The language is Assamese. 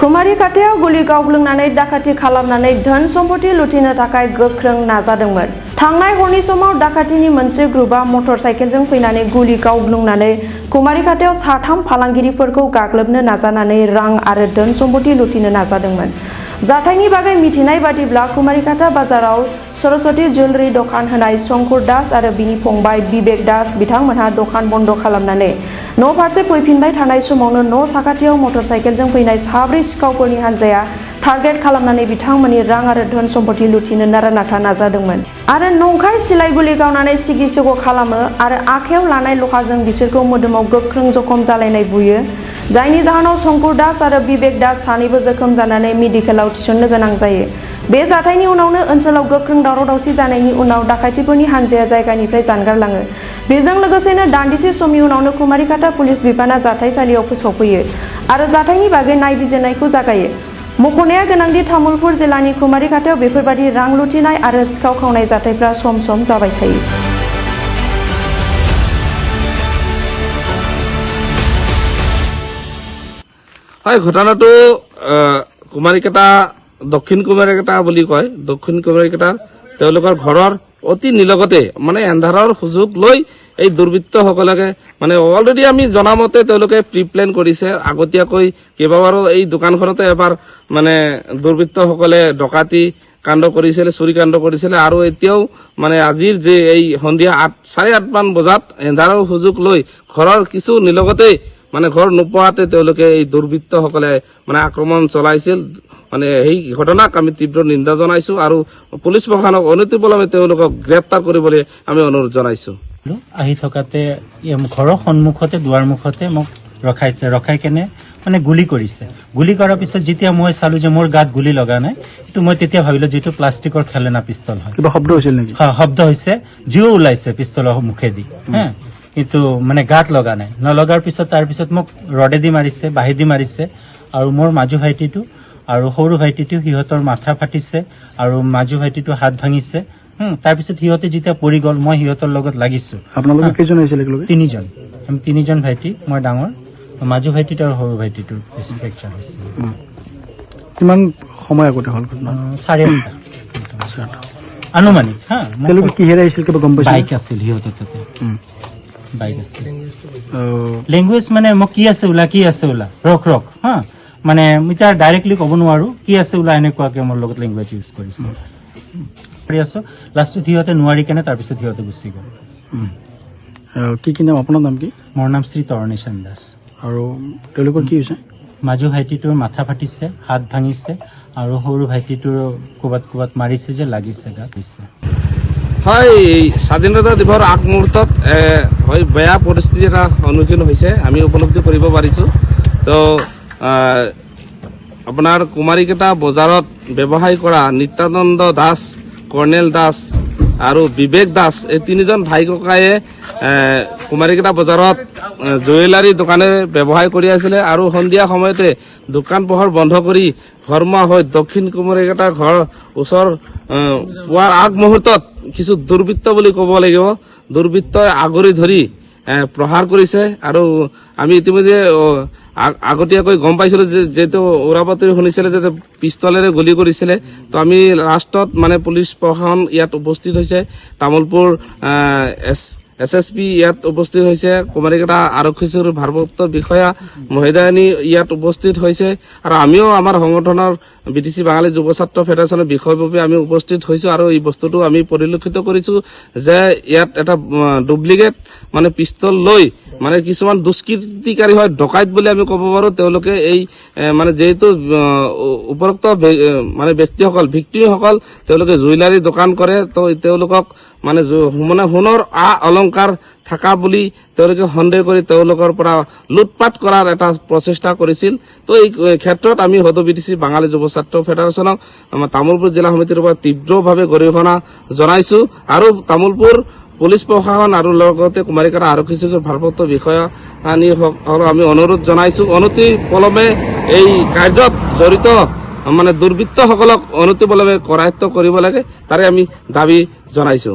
कुमारिकाटायाव गुलि गावग्लुंनानै डाकाति खालामनानै धोन सम्पति लुथिनो थाखाय गोख्रों नाजादोंमोन। थांनाय हरनि समाव डाकातिनि मोनसे ग्रुपआ मटर साइकेलजों फैनानै गुलि गावग्लुंनानै कुमारिकाटायाव साथाम फालांगिरिफोरखौ गाग्लोबनो नाजानानै रां आरो धोन सम्पति लुथिनो नाजादोंमोन। जाथायनि बागै मिथिनाय बादिब्ला कुमारिकाटा बाजाराव सरस्वती ज्वेलरी दखान होनाय शंकुर दास आरो बिनि फंबाय बिबेक दास बिथांमोनहा दखान बन्द खालामनानै न' फारसे फैफिनबाय थानाय समावनो न' साखाथियाव मटर साइकेलजों फैनाय साब्रै सिखावफोरनि हानजाया टार्गेट खालामनानै बिथांमोननि रां आरो धोन सम्पति लुथिनो नारा-नाथा नाजादोंमोन आरो नंखाय सिलाइ गुलि गावनानै सिगि-सिग' खालामो आरो आखायाव लानाय लहाजों बिसोरखौ मोदोमाव गोख्रों जखम जालायनाय बुयो, जायनि जाहोनाव शंकुर दास आरो बिबेक दास सानैबो जोखोम जानानै मेडिकेलाव थिसननो गोनां जायो। बे जाथायनि उनावनो ओनसोलाव गोख्रों दावराव-दावसि जानायनि उनाव डाकातिफोरनि हानजाया जायगानिफ्राय जानगारलाङो। बेजों लोगोसेनो दान्दिसे समनि उनावनो कुमारिकाटा पुलिस बिफाना जाथायसालियाव सौफैयो आरो जाथायनि बागै नायबिजिरनायखौ जागायो। मख'नाया गोनांदि तामुलपुर जिल्लानि कुमारिकाटायाव बेफोरबादि रां लुथिनाय आरो सिखाव खावनाय जाथायफ्रा सम-सम जाबाय थायो। হয়, ঘটনাটো কুমাৰিকাটা দক্ষিণ কুমাৰিকাটা বুলি কয়। দক্ষিণ কুমাৰিকাটাৰ তেওঁলোকৰ ঘৰৰ অতি নিলগতে মানে এন্ধাৰৰ সুযোগ লৈ এই দুৰ্বৃত্তসকলকে মানে অলৰেডি আমি জনামতে তেওঁলোকে প্ৰি প্লেন কৰিছে। আগতীয়াকৈ কেইবাবাৰো এই দোকানখনতে এবাৰ মানে দুৰ্বৃত্তসকলে ডকাতি কাণ্ড কৰিছিলে, চুৰি কাণ্ড কৰিছিলে আৰু এতিয়াও মানে আজিৰ যে এই সন্ধিয়া 8:30 মান বজাত এন্ধাৰৰ সুযোগ লৈ ঘৰৰ কিছু নিলগতে মানে ঘৰ নোপোৱাতে তেওঁলোকে এই দুৰ্বৃত্তসকলে মানে আক্ৰমণ চলাইছিল। মানে এই ঘটনাক আমি তীব্ৰ নিন্দা জনাইছো আৰু পুলিচ প্ৰশাসনক অনতিপলমে তেওঁলোকক গ্ৰেপ্তাৰ কৰিবলৈ আমি অনুৰোধ জনাইছো। আহি থকাতে ঘৰৰ সন্মুখতে দুৱাৰ মুখতে মোক ৰখাই কেনে মানে গুলি কৰিছে। গুলি কৰাৰ পিছত যেতিয়া মই চালো যে মোৰ গাত গুলি লগা নাই, কিন্তু মই তেতিয়া ভাবিলো যিটো প্লাষ্টিকৰ খেলনা পিস্তল হয়। কিবা শব্দ হৈছিল নেকি? হয়, শব্দ হৈছে, জিও ওলাইছে পিস্তলৰ মুখেদি, কিন্তু মানে গাত লগা নাই। নলগাৰ পিছত তাৰপিছত মোক ৰডেদি মাৰিছে, বাঁহেদি মাৰিছে আৰু মোৰ মাজু ভাইটিটো আৰু সৰু ভাইটিটো সিহঁতৰ মাথা ফাটিছে আৰু মাজু ভাইটিটো হাত ভাঙিছে। তাৰপিছত সিহঁতে যেতিয়া পৰি গ'ল মই সিহঁতৰ লগত লাগিছো। আপোনালোকে কেইজন আহিছিল একেলগে? 3জন। আমি 3জন ভাইটি, মই ডাঙৰ, মাজু ভাইটিটো আৰু সৰু ভাইটিটোৰ ফ্ৰেকচাৰ হৈছে। কিমান সময় আগতে হ'ল? 8:30 আনুমানিক। তেওঁলোকে কিহেৰে আহিছিল কিবা গম পাইছে? বাইক আছিল সিহঁতৰ তাতে, বাইক আছিল। লেংগুৱেজ মানে মোক কি আছে ওলা ৰখ মানে মই তাৰ ডাইৰেক্টলি ক'ব নোৱাৰো কি আছে ওলা, এনেকুৱাকে মোৰ লগত লেংগুৱেজ ইউজ কৰিছে। লাষ্টত সিহঁতে নোৱাৰি কেনে তাৰপিছত সিহঁতে গুচি গ'ল। কি নাম? আপোনাৰ নাম কি? মোৰ নাম শ্ৰী তৰণীশন দাস। আৰু তেওঁলোকৰ কি হৈছে? মাজু ভাইটিটোৰ মাথা ফাটিছে, হাত ভাঙিছে আৰু সৰু ভাইটিটোৰ ক'বাত মাৰিছে যে লাগিছে, গাত হৈছে। হয়, স্বাধীনতা দিৱসৰ আগমুহূৰ্তত হয় বেয়া পৰিস্থিতি এটা সন্মুখীন হৈছে, আমি উপলব্ধি কৰিব পাৰিছো। তো আপোনাৰ কুমাৰিকাটা বজাৰত ব্যৱসায় কৰা নিত্যানন্দ দাস, কৰ্ণেল দাস আৰু বিবেক দাস, এই 3জন ভাই ককায়ে কুমাৰিকাটা বজাৰত জুৱেলাৰী দোকানে ব্যৱসায় কৰি আছিলে আৰু সন্ধিয়া সময়তে দোকান পোহৰ বন্ধ কৰি ঘৰমুৱা হৈ দক্ষিণ কুমাৰিকাটা ঘৰ ওচৰ পোৱাৰ আগমুহূৰ্তত কিছু দুৰ্বৃত্ত বুলি ক'ব লাগিব, দুৰ্বৃত্তই আগুৰি ধৰি প্ৰহাৰ কৰিছে আৰু আমি ইতিমধ্যে আগতীয়াকৈ গম পাইছিলো যেহেতু উৰাবাতৰি শুনিছিলে যে পিস্তলেৰে গুলি কৰিছিলে। তো আমি লাষ্টত মানে পুলিচ প্ৰশাসন ইয়াত উপস্থিত হৈছে, তামুলপুৰ SSP ইয়াত উপস্থিত হৈছে, কুমাৰিকাটা আৰক্ষীৰ ভাৰপ্ৰাপ্ত বিষয়া মহিদানী ইয়াত উপস্থিত হৈছে আৰু আমিও আমাৰ সংগঠনৰ BTC বাঙালী যুৱ ছাত্ৰ ফেডাৰেশ্যনৰ বিষয়ববী আমি উপস্থিত হৈছো আৰু এই বস্তুটো আমি পৰিলক্ষিত কৰিছো যে ইয়াত এটা ডুপ্লিকেট মানে পিস্তল লৈ মানে কিছুমান দুষ্কৃতিকাৰী হয়, ডকাইত বুলি আমি ক'ব পাৰো। তেওঁলোকে এই মানে যেহেতু উপৰোক্ত মানে ব্যক্তিসকল ভিক্টিমসকল তেওঁলোকে জুৱেলাৰী দোকান কৰে, তো তেওঁলোকক মানে সোণৰ অলংকাৰ থকা বুলি তেওঁলোকে সন্দেহ কৰি তেওঁলোকৰ পৰা লুটপাট কৰাৰ এটা প্ৰচেষ্টা কৰিছিল। তো এই ক্ষেত্ৰত আমি সদৌ BTC বাঙালী যুৱ ছাত্ৰ ফেডাৰেশ্যনক তামুলপুৰ জিলা সমিতিৰ পৰা তীব্ৰভাৱে গৰিহণা জনাইছো আৰু তামুলপুৰ পুলিচ প্ৰশাসন আৰু লগতে কুমাৰিকাটা আৰক্ষী চকীৰ ভাৰপ্ৰাপ্ত বিষয়াসকলক আমি অনুৰোধ জনাইছো অনতি পলমে এই কাৰ্যত জড়িত মানে দুৰ্বৃত্তসকলক অনতি পলমে কৰায়ত্ব কৰিব লাগে, তাৰে আমি দাবী জনাইছো।